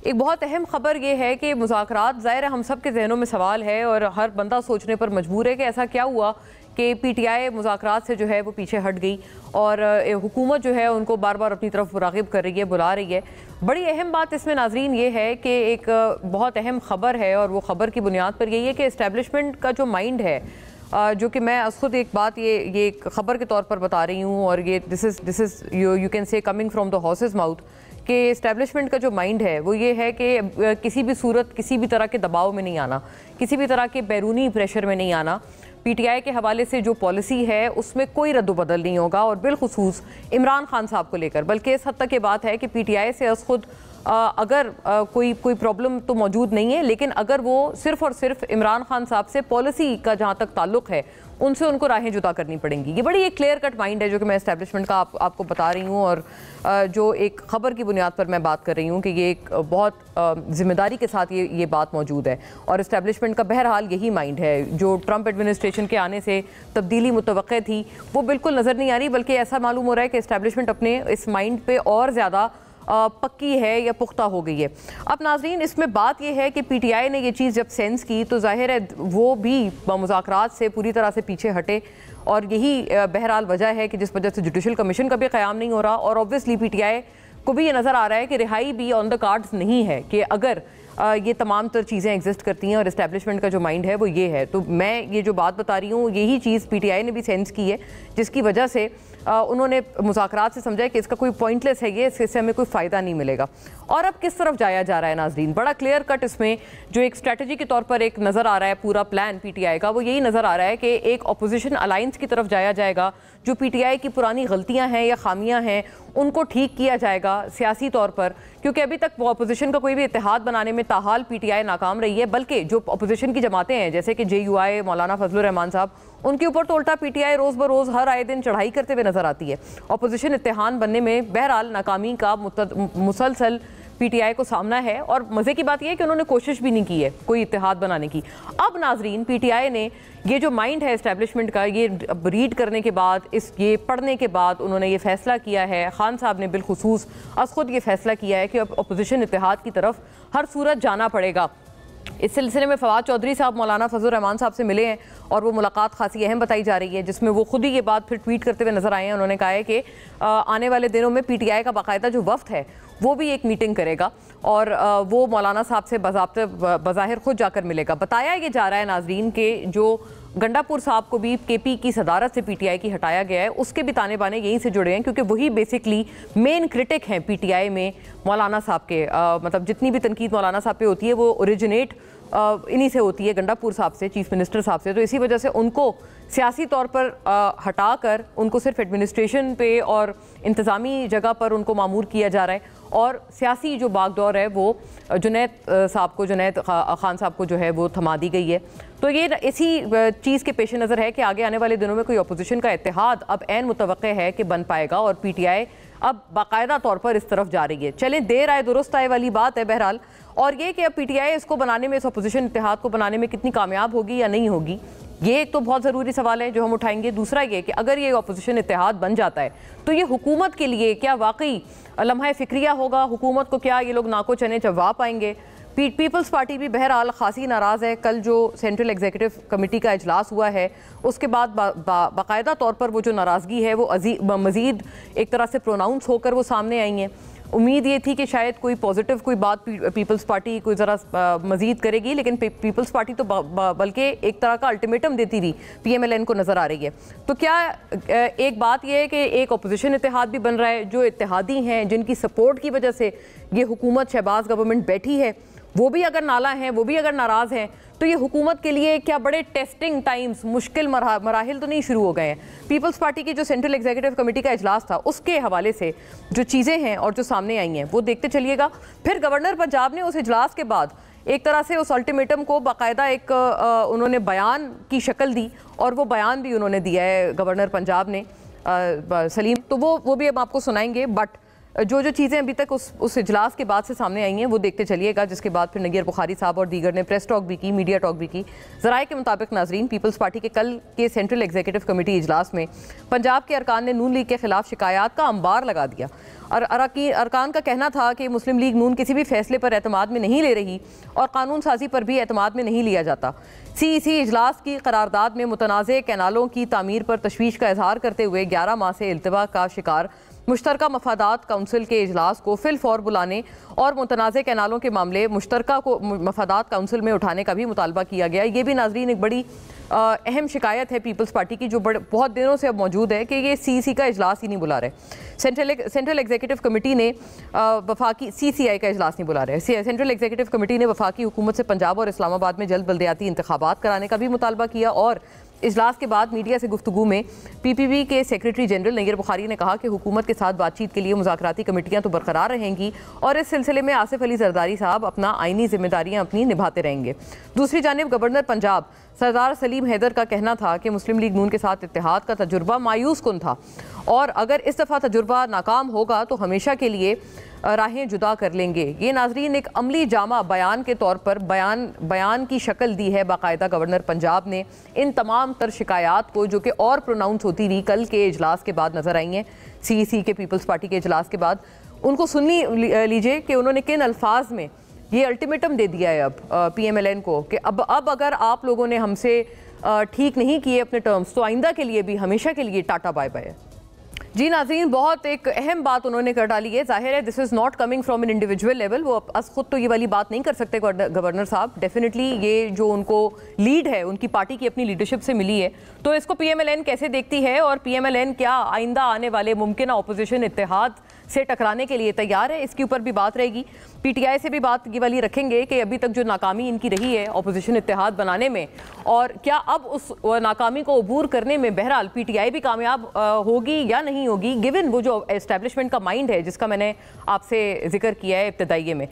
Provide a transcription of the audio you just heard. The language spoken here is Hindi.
एक बहुत अहम खबर ये है कि मुज़ाकरात ज़ाहिर है हम सब के जहनों में सवाल है और हर बंदा सोचने पर मजबूर है कि ऐसा क्या हुआ कि पीटीआई मुज़ाकरात से जो है वो पीछे हट गई और हुकूमत जो है उनको बार बार अपनी तरफ राग़िब कर रही है, बुला रही है। बड़ी अहम बात इसमें नाज़रीन ये है कि एक बहुत अहम खबर है और वो ख़बर की बुनियाद पर यही है कि इस्टेब्लिशमेंट का जो माइंड है, जो कि मैं खुद एक बात ये एक ख़बर के तौर पर बता रही हूँ और ये this is you can say coming from the horses mouth कि इस्टेब्लिशमेंट का जो माइंड है वो ये है कि किसी भी सूरत किसी भी तरह के दबाव में नहीं आना, किसी भी तरह के बैरूनी प्रेशर में नहीं आना। पीटीआई के हवाले से जो पॉलिसी है उसमें कोई रद्द-बदल नहीं होगा और बिलखुसूस इमरान खान साहब को लेकर, बल्कि इस हद तक ये बात है कि पीटीआई से खुद अगर कोई प्रॉब्लम तो मौजूद नहीं है, लेकिन अगर वो सिर्फ़ और सिर्फ इमरान खान साहब से पॉलिसी का जहाँ तक ताल्लुक़ है उनसे उनको राहें जुदा करनी पड़ेंगी। ये बड़ी एक क्लियर कट माइंड है जो कि मैं इस्टेब्लिशमेंट का आपको बता रही हूँ और जो एक ख़बर की बुनियाद पर मैं बात कर रही हूँ कि ये एक बहुत ज़िम्मेदारी के साथ ये बात मौजूद है और इस्टेब्लिशमेंट का बहरहाल यही माइंड है। जो ट्रंप एडमिनिस्ट्रेशन के आने से तब्दीली मुतवक्के थी वो बिल्कुल नज़र नहीं आ रही, बल्कि ऐसा मालूम हो रहा है कि इस्टेब्लिशमेंट अपने इस माइंड पर और ज़्यादा पक्की है या पुख्ता हो गई है। अब नाज़रीन इसमें बात यह है कि पीटीआई ने ये चीज़ जब सेंस की तो जाहिर है वो भी मुज़ाकरात से पूरी तरह से पीछे हटे और यही बहरहाल वजह है कि जिस वजह से जुडिशल कमीशन का भी क़याम नहीं हो रहा और ऑब्वियसली पीटीआई को भी ये नज़र आ रहा है कि रिहाई भी ऑन द कार्ड्स नहीं है कि अगर ये तमाम तर चीज़ें एग्जिस्ट करती हैं और इस्टेब्लिशमेंट का जो माइंड है वो ये है। तो मैं ये जो बात बता रही हूँ यही चीज़ पीटीआई ने भी सेंस की है, जिसकी वजह से उन्होंने मुज़ाकरात से समझा कि इसका कोई पॉइंटलेस है, ये इससे हमें कोई फ़ायदा नहीं मिलेगा। और अब किस तरफ जाया जा रहा है नाज़रीन, बड़ा क्लियर कट इसमें जो एक स्ट्रेटजी के तौर पर एक नज़र आ रहा है पूरा प्लान पीटीआई का, वो यही नज़र आ रहा है कि एक अपोजिशन अलायंस की तरफ जाया जाएगा। जो पीटीआई की पुरानी गलतियां हैं या खामियां हैं उनको ठीक किया जाएगा सियासी तौर पर, क्योंकि अभी तक वो अपोजिशन का कोई भी इत्तेहाद बनाने में ताहाल पीटीआई नाकाम रही है। बल्कि जो अपोजिशन की जमातें हैं जैसे कि जेयूआई, मौलाना फजलुर रहमान साहब, उनके ऊपर तो उल्टा पीटीआई रोज़ ब रोज़ हर आए दिन चढ़ाई करते हुए नजर आती है। अपोजिशन इत्तेहाद बनने में बहरहाल नाकामी का मुसलसल पीटीआई को सामना है और मज़े की बात यह है कि उन्होंने कोशिश भी नहीं की है कोई इत्तेहाद बनाने की। अब नाजरीन पीटीआई ने ये जो माइंड है इस्टेब्लिशमेंट का, ये रीड करने के बाद, ये पढ़ने के बाद उन्होंने ये फैसला किया है, खान साहब ने बिलखुसूस खुद ये फैसला किया है कि अब अपोजिशन इत्तेहाद की तरफ हर सूरत जाना पड़ेगा। इस सिलसिले में फवाद चौधरी साहब मौलाना फजलुर रहमान साहब से मिले हैं और वो मुलाकात खासी अहम बताई जा रही है, जिसमें वो खुद ही ये बात फिर ट्वीट करते हुए नजर आए हैं। उन्होंने कहा है कि आने वाले दिनों में पीटीआई का बाकायदा जो वफ्द है वो भी एक मीटिंग करेगा और वो मौलाना साहब से बज़ाहिर खुद जाकर मिलेगा। बताया ये जा रहा है नाजरीन के जो गंडापुर साहब को भी केपी की सदारत से पीटीआई की हटाया गया है, उसके भी ताने बाने यहीं से जुड़े हैं, क्योंकि वही बेसिकली मेन क्रिटिक हैं पीटीआई में मौलाना साहब के। मतलब जितनी भी तनकीद मौलाना साहब पे होती है वो ओरिजिनेट इन्हीं से होती है, गंडापुर साहब से, चीफ मिनिस्टर साहब से। तो इसी वजह से उनको सियासी तौर पर हटा कर उनको सिर्फ एडमिनिस्ट्रेशन पे और इंतज़ामी जगह पर उनको मामूर किया जा रहा है और सियासी जो बागडोर है वो जुनैद खान साहब को जो है वो थमा दी गई है। तो ये इसी चीज़ के पेश नज़र है कि आगे आने वाले दिनों में कोई अपोजिशन का इत्तेहाद अब ऐन मुतवक्के है कि बन पाएगा और पीटीआई अब बाकायदा तौर पर इस तरफ जा रही है। चलें, देर आए दुरुस्त आए वाली बात है बहरहाल, और ये कि अब पीटीआई इसको बनाने में, इस अपोजिशन इत्तेहाद को बनाने में कितनी कामयाब होगी या नहीं होगी, ये एक तो बहुत ज़रूरी सवाल है जो हम उठाएंगे। दूसरा ये कि अगर ये अपोजिशन इत्तेहाद बन जाता है तो ये हुकूमत के लिए क्या वाकई लम्हा फ़िक्रिया होगा, हुकूमत को क्या ये लोग नाको चने चबा पाएंगे। पीपल्स पार्टी भी बहरहाल खासी नाराज़ है। कल जो सेंट्रल एग्जीक्यूटिव कमेटी का इजलास हुआ है उसके बाद बाकायदा तौर पर वो जो नाराज़गी है वो मज़ीद एक तरह से प्रोनाउंस होकर वो सामने आई हैं। उम्मीद ये थी कि शायद कोई पॉजिटिव कोई बात पीपल्स पार्टी कोई ज़रा मज़ीद करेगी, लेकिन पीपल्स पार्टी तो बल्कि एक तरह का अल्टीमेटम देती हुई पीएमएलएन को नज़र आ रही है। तो क्या एक बात यह है कि एक अपोजिशन इत्तेहाद भी बन रहा है, जो इत्तेहादी हैं जिनकी सपोर्ट की वजह से ये हुकूमत शहबाज गवर्नमेंट बैठी है वो भी अगर नाला हैं, वो भी अगर नाराज़ हैं, तो ये हुकूमत के लिए क्या बड़े टेस्टिंग टाइम्स, मुश्किल मराहिल तो नहीं शुरू हो गए हैं। पीपल्स पार्टी की जो सेंट्रल एग्जीक्यूटिव कमेटी का इजलास था उसके हवाले से जो चीज़ें हैं और जो सामने आई हैं वो देखते चलिएगा। फिर गवर्नर पंजाब ने उस इजलास के बाद एक तरह से उस अल्टीमेटम को बाकायदा एक उन्होंने बयान की शक्ल दी और वो बयान भी उन्होंने दिया है गवर्नर पंजाब ने, सलीम, तो वो भी हम आपको सुनाएंगे। बट जो जो चीज़ें अभी तक उस इजलास के बाद से सामने आई हैं वो देखते चलिएगा, जिसके बाद फिर नगीर बुखारी साहब और दीगर ने प्रेस टॉक भी की, मीडिया टॉक भी की। ज़राए के मुताबिक नाजरीन, पीपल्स पार्टी के कल के सेंट्रल एग्जीक्यूटिव कमेटी इजलास में पंजाब के अरकान ने नून लीग के खिलाफ शिकायत का अंबार लगा दिया और अरकान का कहना था कि मुस्लिम लीग नून किसी भी फैसले पर एतमाद में नहीं ले रही और कानून साजी पर भी एतमाद में नहीं लिया जाता। CEC इजलास की करारदाद में मुतनाज़े कैनालों की तामीर पर तशवीश का इजहार करते हुए 11 माह से इल्तवा का शिकार मुश्तरका मफादात काउंसिल के इजलास को फिल फौर बुलाने और मुतनाज़े कैनालों के मामले मुश्तरका को मफादात काउंसिल में उठाने का भी मुतालबा किया गया। ये भी नाजरीन एक बड़ी अहम शिकायत है पीपल्स पार्टी की, जो बहुत दिनों से अब मौजूद है कि ये CEC का इजलास ही नहीं बुला रहे। सेंट्रल एग्जीक्यूटिव कमेटी ने वफाकी CCI का इजलास नहीं बुला रहे। सेंट्रल एग्जीक्यूटिव कमेटी ने वफाकी हुकूमत से पंजाब और इस्लामाबाद में जल्द बल्दियाती इंतखाबात कराने का भी मुतालबा किया और इजलास के बाद मीडिया से गुफ्तगू में PPP के सेक्रेटरी जनरल नगीर बुखारी ने कहा कि हुकूमत के साथ बातचीत के लिए मुज़ाकराती कमेटियां तो बरकरार रहेंगी और इस सिलसिले में आसिफ अली जरदारी साहब अपना आइनी जिम्मेदारियां अपनी निभाते रहेंगे। दूसरी जानिब गवर्नर पंजाब सरदार सलीम हैदर का कहना था कि मुस्लिम लीग नून के साथ इत्तेहाद का तजुर्बा मायूस कुन था और अगर इस दफ़ा तजुर्बा नाकाम होगा तो हमेशा के लिए राहें जुदा कर लेंगे। ये नाजरीन एक अमली जामा बयान के तौर पर बयान की शक्ल दी है बाकायदा गवर्नर पंजाब ने इन तमाम तर शिकायत को, जो कि और प्रोनाउंस होती हुई कल के इजलास के बाद नजर आई हैं, CEC के पीपल्स पार्टी के इजलास के बाद। उनको सुन लीजिए कि उन्होंने किन अल्फाज में ये अल्टीमेटम दे दिया है अब PMLN को कि अब अगर आप लोगों ने हमसे ठीक नहीं किए अपने टर्म्स तो आइंदा के लिए भी हमेशा के लिए टाटा बाय बाय। जी नाज़रीन, बहुत एक अहम बात उन्होंने कर डाली है। जाहिर है this is not coming from an individual level, वो खुद तो ये वाली बात नहीं कर सकते गवर्नर साहब। डेफिनेटली ये जो उनको लीड है उनकी पार्टी की अपनी लीडरशिप से मिली है, तो इसको PMLN कैसे देखती है और PMLN क्या आइंदा आने वाले मुमकिन अपोजिशन इत्तेहाद से टकराने के लिए तैयार है, इसके ऊपर भी बात रहेगी। PTI से भी बात ये वाली रखेंगे कि अभी तक जो नाकामी इनकी रही है अपोजिशन इत्तेहाद बनाने में, और क्या अब उस नाकामी को अबूर करने में बहरहाल PTI भी कामयाब होगी या नहीं होगी, गिवन वो जो एस्टेब्लिशमेंट का माइंड है जिसका मैंने आपसे जिक्र किया है इब्तदाइये में